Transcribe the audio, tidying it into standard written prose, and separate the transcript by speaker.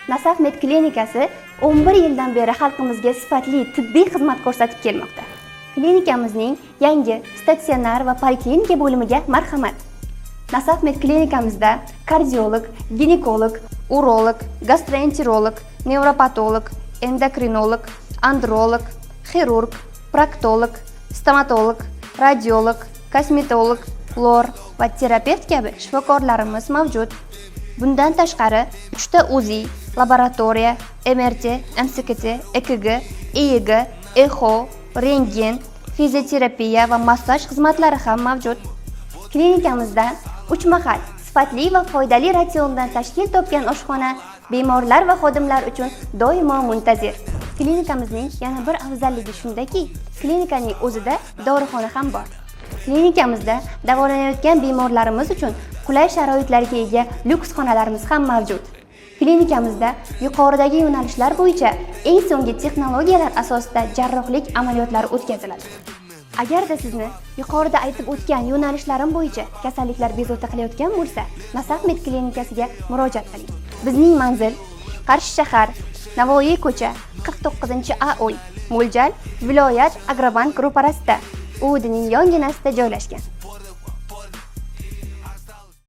Speaker 1: Nasaf Med klinikasi 11 yildan beri xalqimizga sifatli tibbiy xizmat ko'rsatib kelmoqda. Klinikamizning yangi statsionar va poliklinika bo'limiga marhamat. Nasaf Med klinikamizda kardiolog, ginekolog, urolog, gastroenterolog, nevropatolog, endokrinolog, androlog, xirurg, proktolog, stomatolog, radiolog, kosmetolog, lor va terapevt kabi shifokorlarimiz mavjud. Bundan tashqari 3 ta UZI, laboratoriya, MRT, MCT, EKG, EEG, echo, rentgen, fizioterapiya va massaj xizmatlari ham mavjud. Klinikamizda 3 mahal sifatli va foydali ratsiondan tashkil topgan oshxona bemorlar va xodimlar uchun doimo muntazir. Klinikamizning yana bir afzalligi shundaki, klinikaning o'zida dorixona ham bor. Klinikamizda davolanayotgan bemorlarimiz uchun qulay sharoitlarga ega lyuks xonalarimiz ham mavjud. Klinikamizda yuqoridagi yo'nalishlar bo'yicha eng so'nggi texnologiyalar asosida jarrohlik amaliyotlari o'tkaziladi. Agarda sizni yuqorida aytib o'tgan yo'nalishlarim bo'yicha kasalliklar bezovta qilayotgan bo'lsa, Nasaf Med klinikasiga murojaat qiling. Bizning manzil Qarshi shahar, Navoiy ko'cha, 49-A uy, mo'ljal viloyat Agrobank ro'parasida, UDning yonginasida joylashgan.